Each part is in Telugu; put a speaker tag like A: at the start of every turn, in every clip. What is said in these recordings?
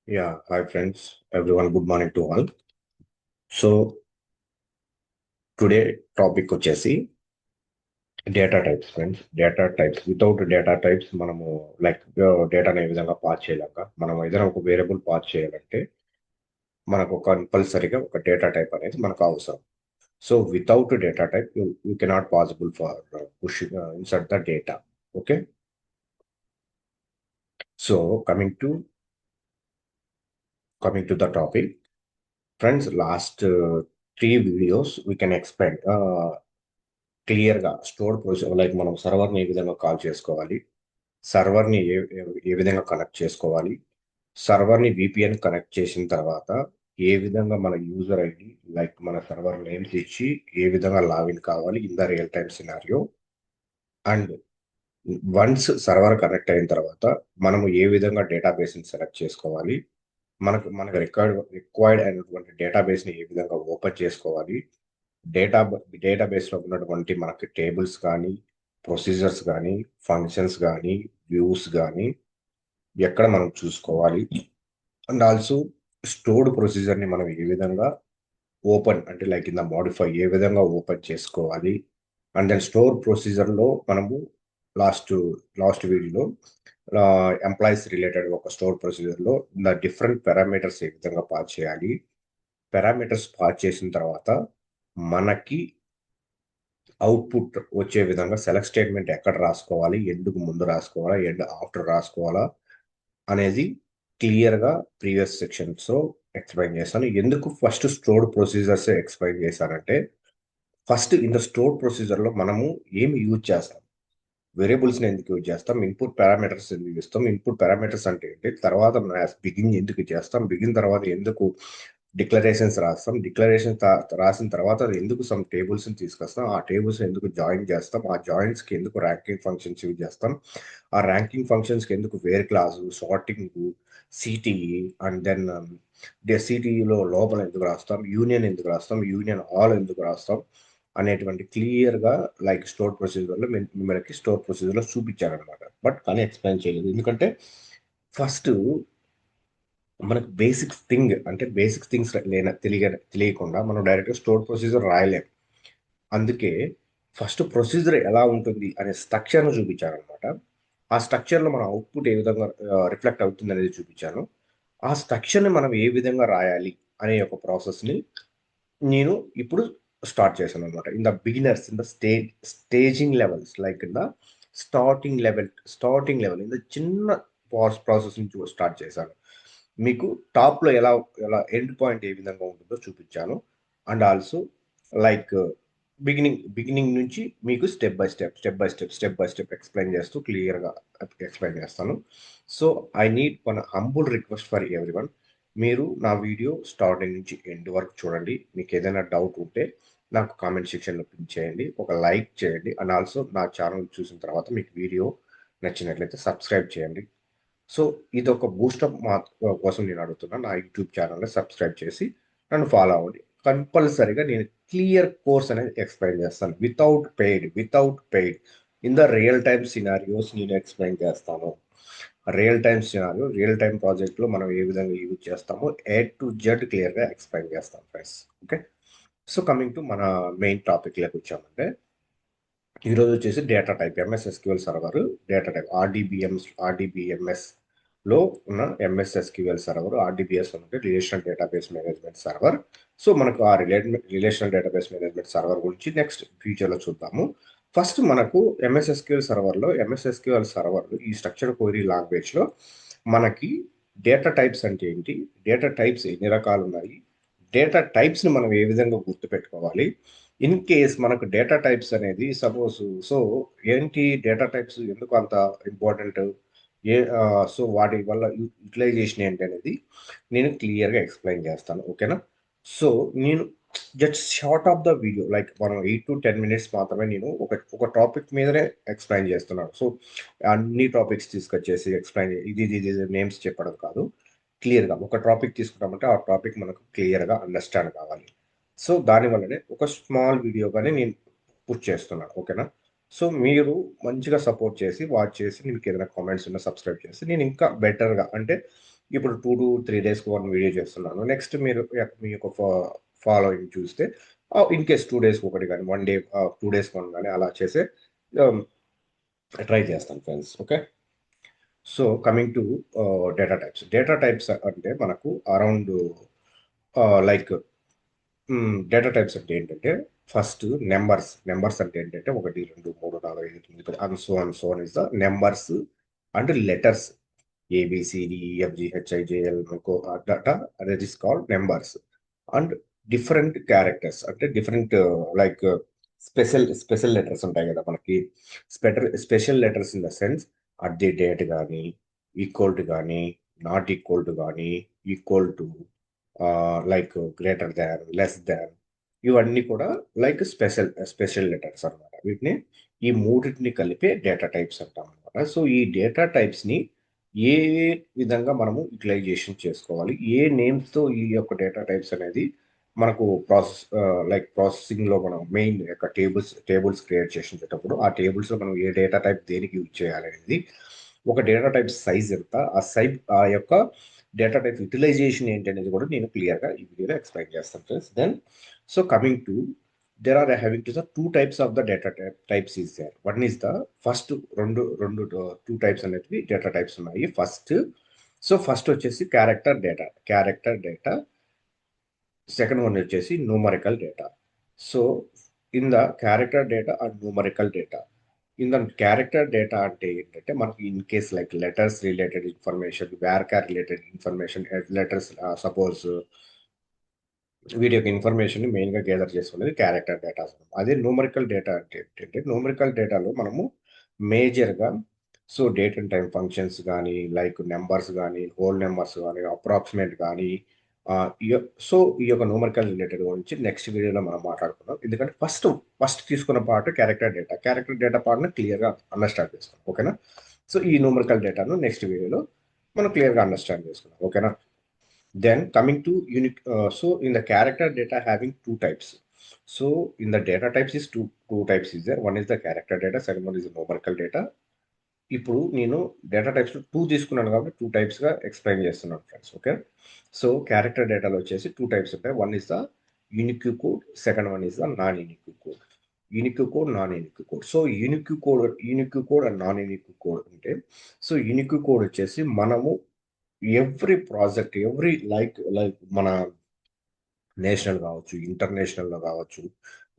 A: Yeah, hi friends, everyone. Good morning to all. So today topic వచ్చేసి data types friends. Data types without data types మనము లైక్ డేటాను ఏ విధంగా పాస్ చేయలేక మనం ఏదైనా ఒక వేరియబుల్ పాస్ చేయాలంటే మనకు కంపల్సరీగా ఒక డేటా టైప్ అనేది మనకు అవసరం. So without data type you cannot possible for push insert the data. Okay. So coming to the topic friends, last three videos we can explain క్లియర్గా స్టోర్డ్ ప్రొసీజర్ లైక్ మనం సర్వర్ని ఏ విధంగా కాల్ చేసుకోవాలి, సర్వర్ని ఏ విధంగా కనెక్ట్ చేసుకోవాలి, సర్వర్ని విపిఎన్ కనెక్ట్ చేసిన తర్వాత ఏ విధంగా మన యూజర్ ఐడి లైక్ మన సర్వర్ నేమ్స్ ఇచ్చి ఏ విధంగా లాగిన్ కావాలి in the real time scenario, and once server connect అయిన తర్వాత మనము ఏ విధంగా డేటాబేస్ని సెలెక్ట్ చేసుకోవాలి, మనకు రిక్వైర్డ్ అయినటువంటి డేటాబేస్ని ఏ విధంగా ఓపెన్ చేసుకోవాలి, డేటా డేటాబేస్లో ఉన్నటువంటి మనకి టేబుల్స్ కానీ, ప్రొసీజర్స్ కానీ, ఫంక్షన్స్ కానీ, వ్యూస్ కానీ ఎక్కడ మనం చూసుకోవాలి, అండ్ ఆల్సో స్టోర్డ్ ప్రొసీజర్ని మనం ఏ విధంగా ఓపెన్ అంటే లైక్ ఇన్ ద మోడిఫై ఏ విధంగా ఓపెన్ చేసుకోవాలి, అండ్ దెన్ స్టోర్ ప్రొసీజర్లో మనము లాస్ట్ లాస్ట్ వీడియోలో ఎంప్లాయీస్ రిలేటెడ్ ఒక స్టోర్ ప్రొసీజర్లో డిఫరెంట్ పారామీటర్స్ ఏ విధంగా పాస్ చేయాలి, పారామీటర్స్ పాస్ చేసిన తర్వాత మనకి అవుట్పుట్ వచ్చే విధంగా సెలెక్ట్ స్టేట్మెంట్ ఎక్కడ రాసుకోవాలి, ఎందుకు ముందు రాసుకోవాలా, ఎండ్ ఆఫ్టర్ రాసుకోవాలా అనేది క్లియర్గా ప్రీవియస్ సెక్షన్స్లో ఎక్స్ప్లెయిన్ చేశాను. ఎందుకు ఫస్ట్ స్టోర్డ్ ప్రొసీజర్స్ ఎక్స్ప్లెయిన్ చేశానంటే, ఫస్ట్ ఇన్ ద స్టోర్డ్ ప్రొసీజర్లో మనము ఏమి యూజ్ చేస్తాం, వేరియబుల్స్ని ఎందుకు యూజ్ చేస్తాం, ఇన్పుట్ పారామీటర్స్ ఎందుకు ఇస్తాం, ఇన్పుట్ పారామీటర్స్ అంటే ఏంటి, తర్వాత బిగిన్ ఎందుకు చేస్తాం, బిగిన్ తర్వాత ఎందుకు డిక్లరేషన్స్ రాస్తాం, డిక్లరేషన్ రాసిన తర్వాత ఎందుకు సమ్ టేబుల్స్ని తీసుకొస్తాం, ఆ టేబుల్స్ ఎందుకు జాయిన్ చేస్తాం, ఆ జాయిన్స్కి ఎందుకు ర్యాంకింగ్ ఫంక్షన్స్ యూజ్ చేస్తాం, ఆ ర్యాంకింగ్ ఫంక్షన్స్కి ఎందుకు where clause, sorting, CTE, and then సిటిఈలో లోపల ఎందుకు రాస్తాం, యూనియన్ ఎందుకు రాస్తాం, యూనియన్ ఆల్ ఎందుకు రాస్తాం అనేటువంటి క్లియర్గా లైక్ స్టోర్ ప్రొసీజర్లో మనకి స్టోర్ ప్రొసీజర్లో చూపించారనమాట. బట్ కానీ ఎక్స్ప్లెయిన్ చేయలేదు, ఎందుకంటే ఫస్ట్ మనకు బేసిక్ థింగ్స్ తెలియకుండా మనం డైరెక్ట్గా స్టోర్ ప్రొసీజర్ రాయలేం. అందుకే ఫస్ట్ ప్రొసీజర్ ఎలా ఉంటుంది అనే స్ట్రక్చర్ను చూపించారనమాట. ఆ స్ట్రక్చర్లో మన అవుట్పుట్ ఏ విధంగా రిఫ్లెక్ట్ అవుతుంది అనేది చూపించాను. ఆ స్ట్రక్చర్ని మనం ఏ విధంగా రాయాలి అనే ఒక ప్రాసెస్ని నేను ఇప్పుడు స్టార్ట్ చేశాను అనమాట. In the beginners, in the staging levels, like in the starting level in the చిన్న ప్రాసెస్ నుంచి స్టార్ట్ చేశాను. మీకు టాప్లో ఎలా ఎలా ఎండ్ పాయింట్ ఏ విధంగా ఉంటుందో చూపించాను. అండ్ ఆల్సో లైక్ బిగినింగ్ నుంచి మీకు స్టెప్ బై స్టెప్ ఎక్స్ప్లెయిన్ చేస్తూ క్లియర్గా ఎక్స్ప్లెయిన్ చేస్తాను. So I need one humble request for everyone. మీరు నా వీడియో స్టార్టింగ్ నుంచి ఎండ్ వరకు చూడండి. మీకు ఏదైనా డౌట్ ఉంటే నాకు కామెంట్ సెక్షన్లో పిన్ చేయండి, ఒక లైక్ చేయండి, అండ్ ఆల్సో నా ఛానల్ చూసిన తర్వాత మీకు వీడియో నచ్చినట్లయితే సబ్స్క్రైబ్ చేయండి. సో ఇదొక బూస్టప్ కోసం నేను అడుగుతున్నా. నా యూట్యూబ్ ఛానల్ని సబ్స్క్రైబ్ చేసి నన్ను ఫాలో అవ్వండి. కంపల్సరీగా నేను క్లియర్ కోర్స్ అనేది ఎక్స్ప్లెయిన్ చేస్తాను. Without paid in the real time scenarios నేను ఎక్స్ప్లెయిన్ చేస్తాను. రియల్ టైమ్ ప్రాజెక్ట్లో మనం ఏ విధంగా యూజ్ చేస్తామో A to Z క్లియర్గా ఎక్స్ప్లెయిన్ చేస్తాం friends. Okay. So coming to మన మెయిన్ టాపిక్లోకి వచ్చామంటే, ఈరోజు వచ్చేసి data type MS SQL server data type ఆర్డీబీఎంఎస్లో ఉన్న ఎంఎస్ ఎస్క్యూఎల్ సర్వర్, ఆర్డీబీఎస్ అంటే relational database management server. So మనకు ఆ రిలేషనల్ డేటాబేస్ మేనేజ్మెంట్ సర్వర్ గురించి నెక్స్ట్ ఫ్యూచర్లో చూద్దాము. ఫస్ట్ మనకు ఎంఎస్ ఎస్క్యూఎల్ సర్వర్ ఈ స్ట్రక్చర్ క్వెరీ లాంగ్వేజ్లో మనకి డేటా టైప్స్ అంటే ఏంటి, డేటా టైప్స్ ఎన్ని రకాలు ఉన్నాయి, డేటా టైప్స్ని మనం ఏ విధంగా గుర్తుపెట్టుకోవాలి, ఇన్ కేస్ మనకు డేటా టైప్స్ అనేది సపోజ్, సో ఏంటి డేటా టైప్స్ ఎందుకు అంత ఇంపార్టెంట్, ఏ సో వాటి వల్ల యూటిలైజేషన్ ఏంటి అనేది నేను క్లియర్గా ఎక్స్ప్లెయిన్ చేస్తాను. ఓకేనా. సో నేను just short of the video like మనం 8 to 10 minutes మాత్రమే నేను ఒక టాపిక్ మీదనే ఎక్స్ప్లెయిన్ చేస్తున్నాను. సో అన్ని టాపిక్స్ తీసుకొచ్చేసి ఎక్స్ప్లెయిన్ ఇది నేమ్స్ చెప్పడం కాదు. క్లియర్గా ఒక టాపిక్ తీసుకుంటామంటే ఆ టాపిక్ మనకు క్లియర్గా అండర్స్టాండ్ కావాలి. సో దానివల్లనే ఒక స్మాల్ వీడియోగానే నేను పుష్ చేస్తున్నాను. ఓకేనా. సో మీరు మంచిగా సపోర్ట్ చేసి వాచ్ చేసి మీకు ఏదైనా కామెంట్స్ ఉన్నా సబ్స్క్రైబ్ చేసి నేను ఇంకా బెటర్గా అంటే ఇప్పుడు 2 to 3 డేస్కి 1 వీడియో చేస్తున్నాను. నెక్స్ట్ మీరు మీ యొక్క ఫాలోయింగ్ చూస్తే ఇన్ కేస్ 2 డేస్కి ఒకటి కానీ 1 డే 2 డేస్కి 1 కానీ అలా చేసే ట్రై చేస్తాను friends. Okay. So coming to data types అంటే మనకు అరౌండ్ లైక్ డేటా టైప్స్ అంటే ఏంటంటే ఫస్ట్ నెంబర్స్ అంటే ఏంటంటే 1 2 3 4 5 9 10 and so is the numbers and letters ABCDEFGHIJL data that is called numbers and different characters అంటే డిఫరెంట్ లైక్ స్పెషల్ లెటర్స్ ఉంటాయి కదా మనకి. Special letters in the sense at the date కానీ, ఈక్వల్ టు కానీ, నాట్ ఈక్వల్ టు కానీ, equal to, like greater than, less than, ఇవన్నీ కూడా లైక్ స్పెషల్ లెటర్స్ అనమాట. వీటిని ఈ మూడింటిని కలిపే డేటా టైప్స్ అంటాం అనమాట. సో ఈ డేటా టైప్స్ని ఏ విధంగా మనము యూటిలైజేషన్ చేసుకోవాలి, ఏ నేమ్స్తో ఈ యొక్క డేటా టైప్స్ అనేది మనకు ప్రాసెసింగ్లో మనం మెయిన్ యొక్క టేబుల్స్ క్రియేట్ చేసేటప్పుడు ఆ టేబుల్స్లో మనం ఏ డేటా టైప్ దేనికి యూజ్ చేయాలి అనేది, ఒక డేటా టైప్ సైజ్ ఎంత, ఆ యొక్క డేటా టైప్ యూటిలైజేషన్ ఏంటి అనేది కూడా నేను క్లియర్గా ఈ వీడియోలో ఎక్స్ప్లెయిన్ చేస్తాను friends. Then so coming to there are having to the 2 types of the data types is there. One is the first రెండు 2 types అనేవి డేటా టైప్స్ ఉన్నాయి. ఫస్ట్ వచ్చేసి క్యారెక్టర్ డేటా, సెకండ్ వన్ వచ్చేసి numerical data. So in the character data and numerical data, in the character data అంటే ఏంటంటే మనకి in case like letters related information, varchar related information, letters suppose వీటి యొక్క ఇన్ఫర్మేషన్ మెయిన్గా గ్యాదర్ చేసుకునేది క్యారెక్టర్ డేటాస్. అదే న్యూమరికల్ డేటా అంటే ఏంటంటే న్యూమరికల్ డేటాలో మనము మేజర్గా డేట్ అండ్ టైం ఫంక్షన్స్ కానీ, లైక్ నెంబర్స్ కానీ, హోల్ నెంబర్స్ కానీ, అప్రాక్సిమేట్ కానీ, ఈ యొక్క న్యూమరికల్ రిలేటెడ్ గురించి నెక్స్ట్ వీడియోలో మనం మాట్లాడుకుందాం. ఎందుకంటే ఫస్ట్ తీసుకున్న పార్ట్ క్యారెక్టర్ డేటా పార్ట్ని క్లియర్గా అండర్స్టాండ్ చేసుకున్నాం. ఓకేనా. సో ఈ న్యూమరికల్ డేటాను నెక్స్ట్ వీడియోలో మనం క్లియర్గా అండర్స్టాండ్ చేసుకున్నాం. ఓకేనా. Then coming to unique, so in the character data having 2 types. So in the data types is two types is there. One is the character data, second one is the numerical data. ఇప్పుడు నేను డేటా టైప్స్ 2 తీసుకున్నాను కాబట్టి 2 టైప్స్గా ఎక్స్ప్లెయిన్ చేస్తున్నాను ఫ్రెండ్స్. ఓకే. సో క్యారెక్టర్ డేటాలో వచ్చేసి 2 టైప్స్ ఉంటాయి. One is the unique code, second one is the non unique code. Unique code, non unique code. So unique code and non unique code అంటే, సో యూనిక్ కోడ్ వచ్చేసి మనము ఎవ్రీ ప్రాజెక్ట్ లైక్ మన నేషనల్ కావచ్చు, ఇంటర్నేషనల్లో కావచ్చు,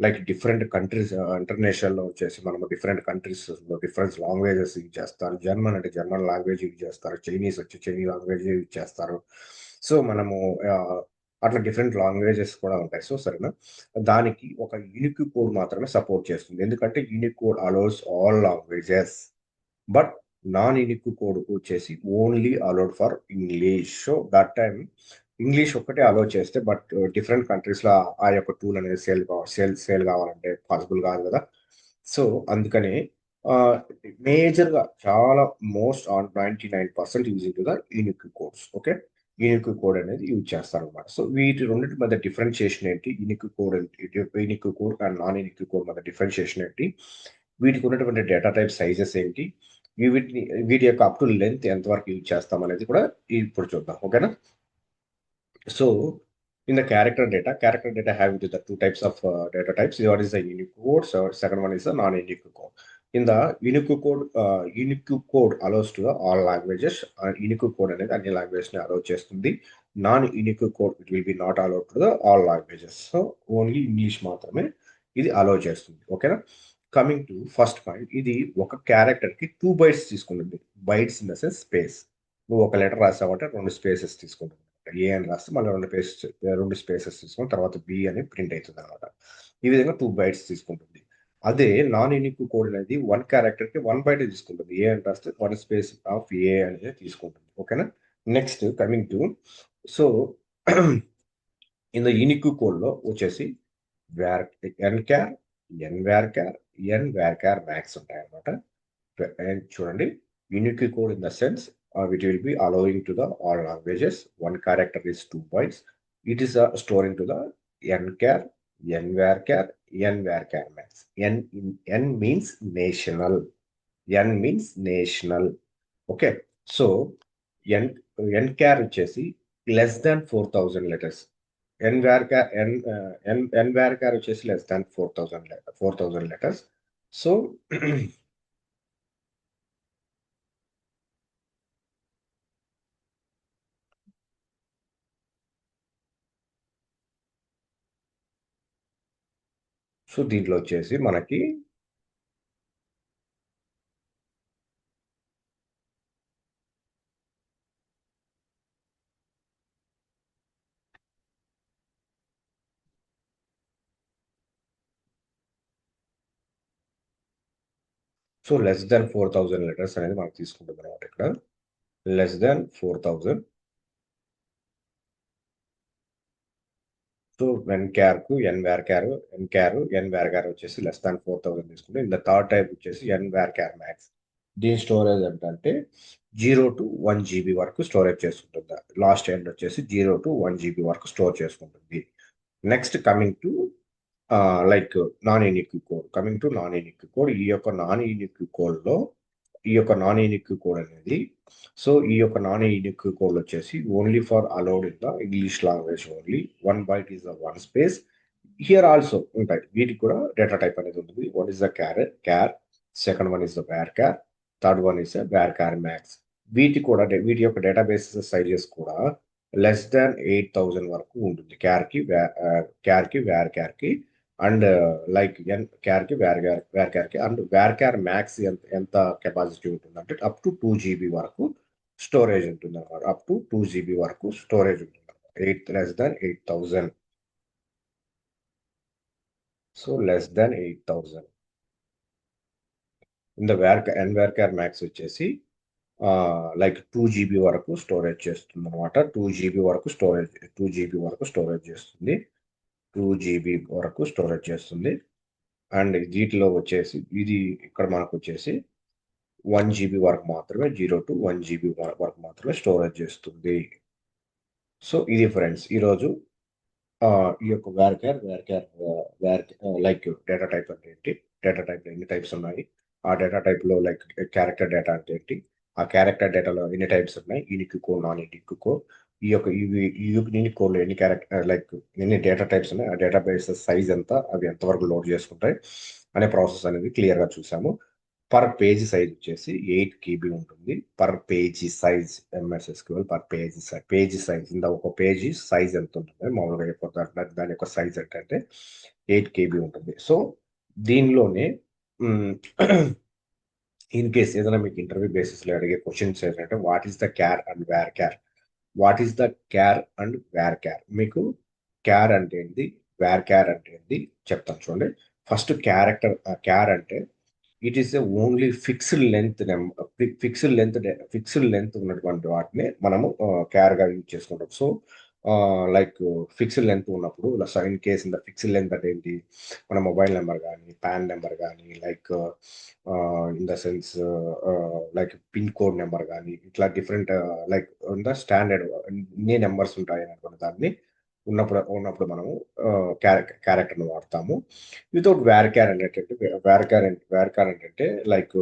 A: లైక్ డిఫరెంట్ కంట్రీస్, ఇంటర్నేషనల్లో వచ్చేసి మనము డిఫరెంట్ కంట్రీస్లో డిఫరెంట్ లాంగ్వేజెస్ యూజ్ చేస్తారు. జర్మన్ అంటే జర్మన్ లాంగ్వేజ్ యూజ్ చేస్తారు, చైనీస్ వచ్చి చైనీస్ లాంగ్వేజ్ యూజ్ చేస్తారు. సో మనము అట్లా డిఫరెంట్ లాంగ్వేజెస్ కూడా ఉంటాయి. సో సరేనా, దానికి ఒక యూనిక్ కోడ్ మాత్రమే సపోర్ట్ చేస్తుంది. ఎందుకంటే unique code allows all languages, but non unique code వచ్చేసి only allowed for English. So that time English ఒక్కటే అలౌ చేస్తే, బట్ డిఫరెంట్ కంట్రీస్లో ఆ యొక్క టూల్ అనేది సేల్ కావాలంటే పాసిబుల్ కాదు కదా. సో అందుకని మేజర్గా చాలా most 99% using to the unique codes. Okay. Unique code అనేది యూజ్ చేస్తారనమాట. సో వీటి రెండింటి మధ్య డిఫరెన్షియేషన్ ఏంటి, unique code and non unique code మధ్య డిఫరెన్షియేషన్ ఏంటి, వీటికి ఉన్నటువంటి డేటా టైప్ సైజెస్ ఏంటి, వీటి యొక్క అప్ టు లెంత్ ఎంతవరకు యూజ్ చేస్తాం అనేది కూడా ఇప్పుడు చూద్దాం. ఓకేనా. So in the character data having the 2 types of data types. One is the unique code, so second one is the non-unique code. In the unique code allows to the all languages. Unique code అనేది అన్ని లాంగ్వేజెస్ ని అలౌ చేస్తుంది. Non unique code it will be not allowed to the all languages. So only English మాత్రమే ఇది అలౌ చేస్తుంది. ఓకేనా. కమింగ్ టు ఫస్ట్ పాయింట్, ఇది ఒక క్యారెక్టర్ కి 2 బైట్స్ తీసుకుంటుంది. Bytes in the sense space. నువ్వు ఒక లెటర్ రాసావంటే 2 స్పేసెస్ తీసుకుంటుంది. ఏ అని రాస్తే మళ్ళీ 2 స్పేసెస్ తీసుకొని తర్వాత బి అని ప్రింట్ అవుతుంది అనమాట. ఈ విధంగా 2 బైట్స్ తీసుకుంటుంది. అదే నాన్ యూనిక్ కోడ్ అనేది 1 క్యారెక్టర్ కి 1 బైట్ తీసుకుంటుంది. ఏ అని రాస్తే 1 స్పేస్ ఆఫ్ ఏ అనేది తీసుకుంటుంది. ఓకేనా. Next coming to, so in the unique code లో వచ్చేసి ఎన్ వేర్ మ్యాక్స్ ఉంటాయి అనమాట. చూడండి, unique code in the sense which will be allowing to the all languages. 1 character is 2 bytes. It is storing to the nchar, nvarchar, max. N means national. Okay. So ఎన్క్యార్ వచ్చేసి లెస్ దాన్ 4000 లెటర్స్. ఎన్వార్కార్ వచ్చేసి less than 4000 letters. So so దీంట్లో వచ్చేసి మనకి సో లెస్ దాన్ 4000 లెటర్స్ అనేది మనకు తీసుకుంటుంది అనమాట ఇక్కడ. Less than 4000. సో ఎన్వార్కార్ వచ్చేసి లెస్ దాన్ 4000 తీసుకుంటే, ఇంత థర్డ్ టైప్ వచ్చేసి ఎన్వార్కార్ మ్యాక్స్. దీని స్టోరేజ్ ఏంటంటే 0 to 1 GB వరకు స్టోరేజ్ చేసుకుంటుంది. లాస్ట్ ఎండ్ వచ్చేసి 0 to 1 GB వరకు స్టోర్ చేసుకుంటుంది. Next coming to like non unique code. ఈ యొక్క నాన్ యూనిక్ కోడ్లో అనేది, సో ఈ యొక్క నాన్ యూనిక్ కోడ్ వచ్చేసి only for allowed in the English language only. 1 byte is the 1 space. Here also ఉంటాయి, వీటికి కూడా డేటా టైప్ అనేది ఉంటుంది. One is the char, second one is the varchar, third one is varchar max. వీటి యొక్క డేటాబేస్ సైజెస్ కూడా లెస్ దాన్ 8000 వరకు ఉంటుంది. క్యార్కి వ్యార్కార్కి అండ్ లైక్ క్యార్కి వ్యార్కార్కి. అండ్ వ్యార్కార్ మ్యాక్స్ ఎంత కెపాసిటీ ఉంటుంది అంటే అప్ టు 2 GB వరకు స్టోరేజ్ ఉంటుంది అనమాట. అప్ టు 2 GB వరకు స్టోరేజ్ ఉంటుంది అనమాట. Less than 8000. So less than 8000. ఇంత ఎన్వార్కార్ మ్యాక్స్ వచ్చేసి లైక్ 2 GB వరకు స్టోరేజ్ చేస్తుంది అనమాట. 2 GB వరకు స్టోరేజ్ చేస్తుంది. 2 GB వరకు స్టోరేజ్ చేస్తుంది. అండ్ వీటిలో వచ్చేసి ఇది ఇక్కడ మనకు వచ్చేసి 1 GB వరకు మాత్రమే, 0 to 1 GB వరకు మాత్రమే స్టోరేజ్ చేస్తుంది. సో ఇది ఫ్రెండ్స్ ఈరోజు ఈ యొక్క లైక్ డేటా టైప్ అంటే ఏంటి, డేటా టైప్ ఎన్ని టైప్స్ ఉన్నాయి, ఆ డేటా టైప్లో లైక్ క్యారెక్టర్ డేటా అంటే ఏంటి, ఆ క్యారెక్టర్ డేటాలో ఎన్ని టైప్స్ ఉన్నాయి, unique code, non unique code, ఈ యొక్క యూనిక్ కోడ్లో ఎన్ని క్యారెక్టర్ లైక్ ఎన్ని డేటా టైప్స్ ఉన్నాయి, ఆ డేటా బేస్ సైజ్ ఎంత, అవి ఎంతవరకు లోడ్ చేసుకుంటాయి అనే ప్రాసెస్ అనేది క్లియర్గా చూసాము. పర్ పేజ్ సైజ్ వచ్చేసి 8 KB ఉంటుంది. Per page size MS SQL per page size ఇంత ఒక పేజీ సైజ్ ఎంత ఉంటుంది మామూలుగా చెప్పాలంటే దాని యొక్క సైజ్ ఏంటంటే 8 KB ఉంటుంది. సో దీనిలోనే ఇన్ కేస్ ఏదైనా మీకు ఇంటర్వ్యూ బేసిస్లో అడిగే క్వశ్చన్స్ ఏంటంటే what is the char and varchar. మీకు క్యార్ అంటే ఏంటి, వేర్ క్యార్ అంటే ఏంటి చెప్తాను చూడండి. ఫస్ట్ క్యార్ అంటే it is only fixed length ఉన్నటువంటి వాటిని మనము క్యార్గా యూజ్ చేసుకుంటాం. సో లైక్ ఫిక్స్డ్ లెంత్ ఉన్నప్పుడు in case in the fixed length అంటే ఏంటి, మన మొబైల్ నెంబర్ కానీ పాన్ నెంబర్ కానీ like in the sense like pin code number కానీ ఇట్లా different like in the standard ఇన్ని నెంబర్స్ ఉంటాయి అనుకున్న దాన్ని ఉన్నప్పుడు మనము క్యారెక్టర్ని వాడతాము. వితౌట్ వ్యార్కార్ ఏంటంటే like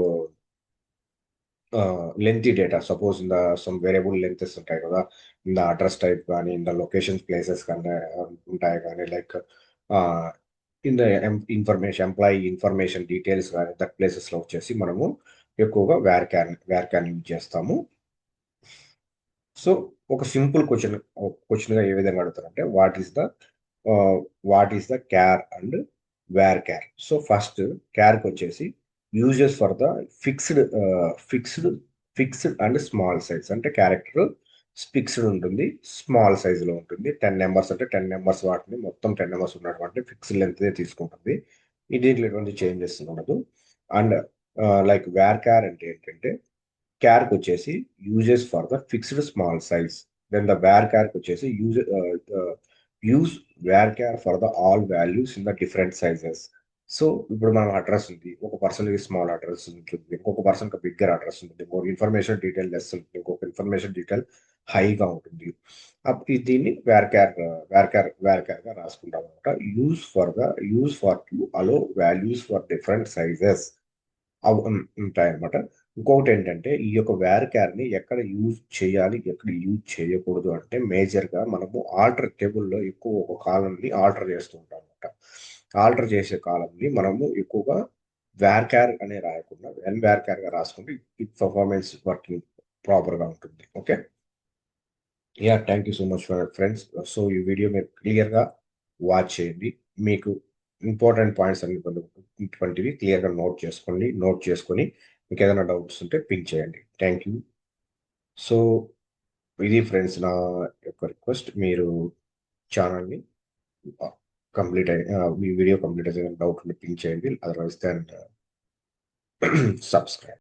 A: lengthy data, suppose in the some variable lengths ఉంటాయి కదా, ఇన్ ద అడ్రస్ టైప్ కానీ ఇన్ ద లొకేషన్స్ ప్లేసెస్ కానీ ఉంటాయి కానీ like in the employee information details కానీ దట్ ప్లేసెస్లో వచ్చేసి మనము ఎక్కువగా వ్యార్కార్ యూజ్ చేస్తాము. సో ఒక సింపుల్ క్వశ్చన్గా ఏ విధంగా అడుగుతారంటే what is the char and varchar. So first క్యార్కి వచ్చేసి uses for the fixed and small size. అంటే క్యారెక్టర్ ఫిక్స్డ్ ఉంటుంది, స్మాల్ సైజులో ఉంటుంది. 10 నెంబర్స్ అంటే 10 నెంబర్స్ వాటిని మొత్తం 10 నెంబర్స్ ఉన్నటువంటి ఫిక్స్డ్ లెంత్ తీసుకుంటుంది. దీంట్లో ఎటువంటి చేంజెస్ ఉండదు. అండ్ లైక్ వేర్ క్యార్ అంటే ఏంటంటే క్యార్కి వచ్చేసి uses for the fixed small size. Then the వేర్ క్యార్కి వచ్చేసి use varchar for the all values in the different sizes. So ఇప్పుడు మనం అడ్రస్ ఉంది, ఒక పర్సన్కి స్మాల్ అడ్రస్ ఉంటుంది, ఇంకొక పర్సన్కి బిగ్గర్ అడ్రస్ ఉంటుంది, ఇంకొక ఇన్ఫర్మేషన్ డీటెయిల్ లెస్ ఉంటుంది, ఇంకొక ఇన్ఫర్మేషన్ డీటెయిల్ హైగా ఉంటుంది. దీన్ని వేర్క్యార్గా రాసుకుంటాం అనమాట. Use for to allow values for different sizes అవి ఉంటాయన్నమాట. ఇంకొకటి ఏంటంటే ఈ యొక్క వేర్‌క్యార్‌ని ఎక్కడ యూజ్ చేయాలి, ఎక్కడ యూజ్ చేయకూడదు అంటే మేజర్‌గా మనము ఆల్టర్ టేబుల్‌లో ఎక్కువ ఒక కాలమ్‌ని ఆల్టర్ చేస్తూ ఉంటాం అనమాట. ఆల్టర్ చేసే కాలమ్‌ని మనము ఎక్కువగా వేర్‌క్యార్ అనే రాయకుండా ఎన్‌వేర్‌క్యార్‌గా రాసుకుంటే ఇట్ పర్ఫార్మెన్స్ వర్కింగ్ ప్రాపర్‌గా ఉంటుంది. Okay. Yeah! Thank you so much for friends. So, ఈ వీడియో మీరు క్లియర్‌గా వాచ్ చేయండి. మీకు ఇంపార్టెంట్ పాయింట్స్ ఇటువంటివి క్లియర్‌గా నోట్ చేసుకోండి. నోట్ చేసుకొని మీకేదైనా డౌట్స్ ఉంటే పింగ్ చేయండి. Thank you. సో, ఇది ఫ్రెండ్స్ నా యొక్క రిక్వెస్ట్. మీరు ఛానెల్‌ని మీ వీడియో కంప్లీట్ అయితే డౌట్ ఉంటే పింగ్ చేయండి. Otherwise then subscribe.